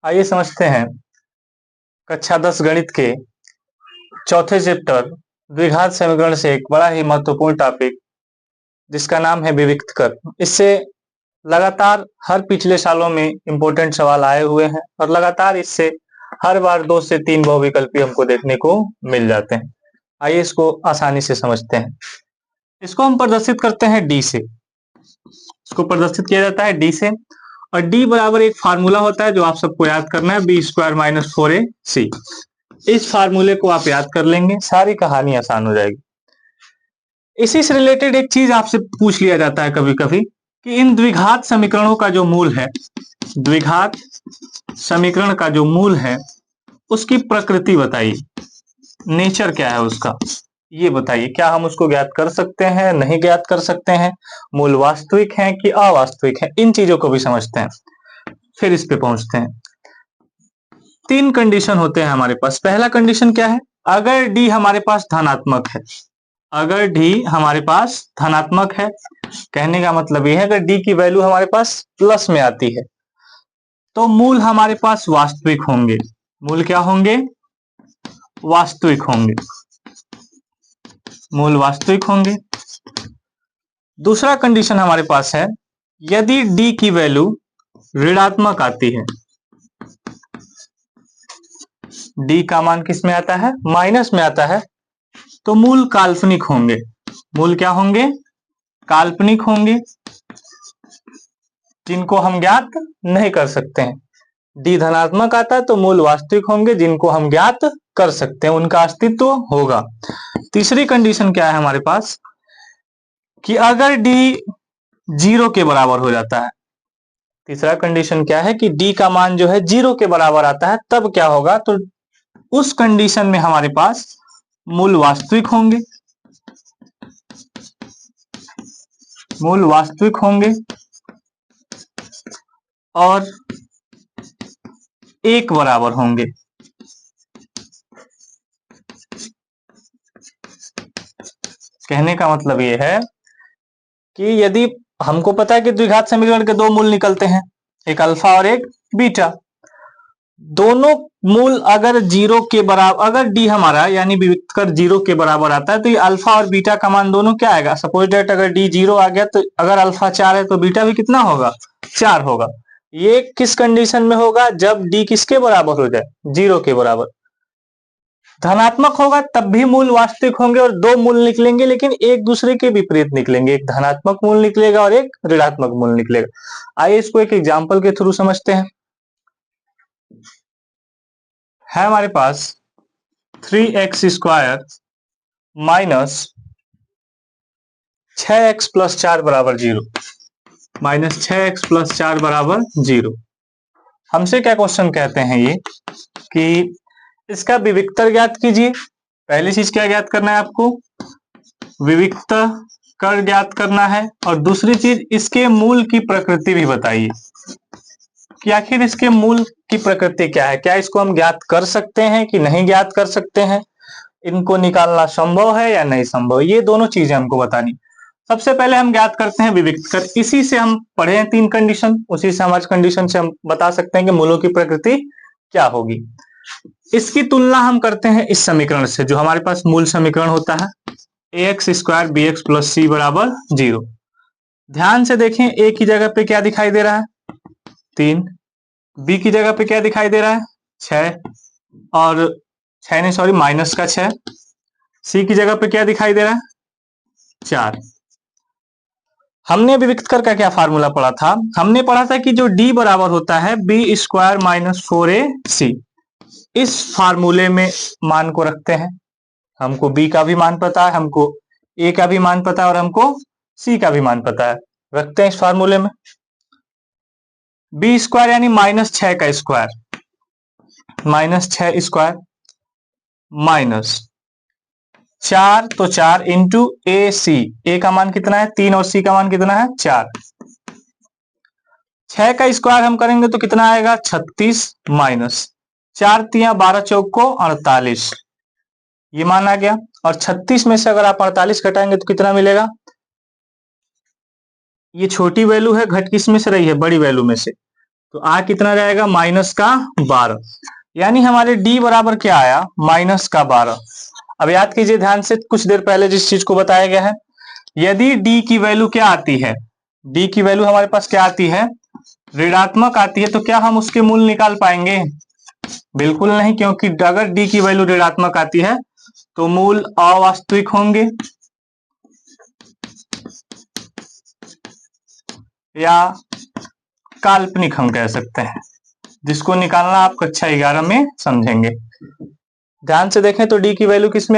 आइए समझते हैं कक्षा 10 गणित के चौथे चैप्टर द्विघात समीकरण से एक बड़ा ही महत्वपूर्ण टॉपिक जिसका नाम है विविक्तकर। इससे लगातार हर पिछले सालों में इंपॉर्टेंट सवाल आए हुए हैं और लगातार इससे हर बार 2 से 3 बहुविकल्पी हमको देखने को मिल जाते हैं। आइए इसको आसानी से समझते हैं। इसको हम प्रदर्शित करते हैं डी से। इसको प्रदर्शित किया जाता है डी से और डी बराबर एक फार्मूला होता है जो आप सबको याद करना है, बी स्क्वायर माइनस 4ac। इस फार्मूले को आप याद कर लेंगे, सारी कहानी आसान हो जाएगी। इसी से रिलेटेड एक चीज आपसे पूछ लिया जाता है कभी कभी कि इन द्विघात समीकरणों का जो मूल है, द्विघात समीकरण का जो मूल है उसकी प्रकृति बताइए, नेचर क्या है उसका, ये बताइए। क्या हम उसको ज्ञात कर सकते हैं, नहीं ज्ञात कर सकते हैं, मूल वास्तविक है कि अवास्तविक है, इन चीजों को भी समझते हैं, फिर इस पे पहुंचते हैं। 3 कंडीशन होते हैं हमारे पास। पहला कंडीशन क्या है, अगर डी हमारे पास धनात्मक है, अगर डी हमारे पास धनात्मक है, कहने का मतलब यह है अगर डी की वैल्यू हमारे पास प्लस में आती है तो मूल हमारे पास वास्तविक होंगे। मूल क्या होंगे, वास्तविक होंगे, मूल वास्तविक होंगे। दूसरा कंडीशन हमारे पास है, यदि डी की वैल्यू ऋणात्मक आती है, डी का मान किस में आता है, माइनस में आता है, तो मूल काल्पनिक होंगे। मूल क्या होंगे, काल्पनिक होंगे, जिनको हम ज्ञात नहीं कर सकते हैं। डी धनात्मक आता है तो मूल वास्तविक होंगे, जिनको हम ज्ञात कर सकते हैं, उनका अस्तित्व होगा। तीसरी कंडीशन क्या है हमारे पास कि अगर डी 0 के बराबर हो जाता है, तीसरा कंडीशन क्या है कि डी का मान जो है 0 के बराबर आता है, तब क्या होगा, तो उस कंडीशन में हमारे पास मूल वास्तविक होंगे, मूल वास्तविक होंगे और एक बराबर होंगे। कहने का मतलब यह है कि यदि हमको पता है कि द्विघात समीकरण के 2 मूल निकलते हैं, एक अल्फा और एक बीटा, दोनों मूल अगर 0 के बराबर, अगर डी हमारा यानी विविक्तकर 0 के बराबर आता है तो ये अल्फा और बीटा का मान दोनों क्या आएगा। सपोज दैट अगर डी 0 आ गया तो अगर अल्फा 4 है तो बीटा भी कितना होगा, 4 होगा। ये किस कंडीशन में होगा, जब डी किसके बराबर हो जाए, 0 के बराबर। धनात्मक होगा तब भी मूल वास्तविक होंगे और 2 मूल निकलेंगे, लेकिन एक दूसरे के विपरीत निकलेंगे, एक धनात्मक मूल निकलेगा और एक ऋणात्मक मूल निकलेगा। आइए इसको एक एग्जाम्पल के थ्रू समझते हैं। है हमारे पास 3x square minus 6x plus 4 बराबर 0, माइनस 6x प्लस 4 बराबर 0। हमसे क्या क्वेश्चन कहते हैं ये कि इसका विविक्तर ज्ञात कीजिए। पहली चीज क्या ज्ञात करना है आपको, विविक्तर ज्ञात करना है, और दूसरी चीज इसके मूल की प्रकृति भी बताइए कि आखिर इसके मूल की प्रकृति क्या है, क्या इसको हम ज्ञात कर सकते हैं कि नहीं ज्ञात कर सकते हैं, इनको निकालना संभव है या नहीं संभव, ये दोनों चीजें हमको बतानी। सबसे पहले हम ज्ञात करते हैं विविक्तकर। इसी से हम पढ़े हैं 3 कंडीशन, उसी से हमारे कंडीशन से हम बता सकते हैं कि मूलों की प्रकृति क्या होगी। इसकी तुलना हम करते हैं इस समीकरण से, जो हमारे पास मूल समीकरण होता है, ax square bx plus c बराबर 0। ध्यान से देखें, a की जगह पे क्या दिखाई दे रहा है, 3, b की जगह पे क्या दिखाई दे रहा है, 6, और 6 नहीं सॉरी माइनस का 6, c की जगह पे क्या दिखाई दे रहा है, 4। हमने विविक्तकर का क्या फार्मूला पढ़ा था, हमने पढ़ा था कि जो d बराबर होता है बी स्क्वायर माइनस 4ac। इस फार्मूले में मान को रखते हैं, हमको b का भी मान पता है, हमको a का भी मान पता है और हमको c का भी मान पता है, रखते हैं इस फार्मूले में। बी स्क्वायर यानी माइनस 6 का स्क्वायर, माइनस 6 स्क्वायर माइनस 4, तो 4 इंटू ए सी, ए का मान कितना है 3 और सी का मान कितना है 4। 6 का स्क्वायर हम करेंगे तो कितना आएगा 36 माइनस 4 तिया 12 चौक को 48, ये मान आ गया। और 36 में से अगर आप 48 घटाएंगे तो कितना मिलेगा, ये छोटी वैल्यू है, घट किस में से रही है, बड़ी वैल्यू में से, तो आ कितना जाएगा, -12। यानी हमारे डी बराबर क्या आया, -12। अब याद कीजिए ध्यान से, कुछ देर पहले जिस चीज को बताया गया है, यदि डी की वैल्यू क्या आती है, डी की वैल्यू हमारे पास क्या आती है, ऋणात्मक आती है, तो क्या हम उसके मूल निकाल पाएंगे? बिल्कुल नहीं, क्योंकि अगर डी की वैल्यू ऋणात्मक आती है तो मूल अवास्तविक होंगे या काल्पनिक हम कह सकते हैं, जिसको निकालना आप कक्षा 11 में समझेंगे। ध्यान से देखें तो डी की वैल्यू किसमें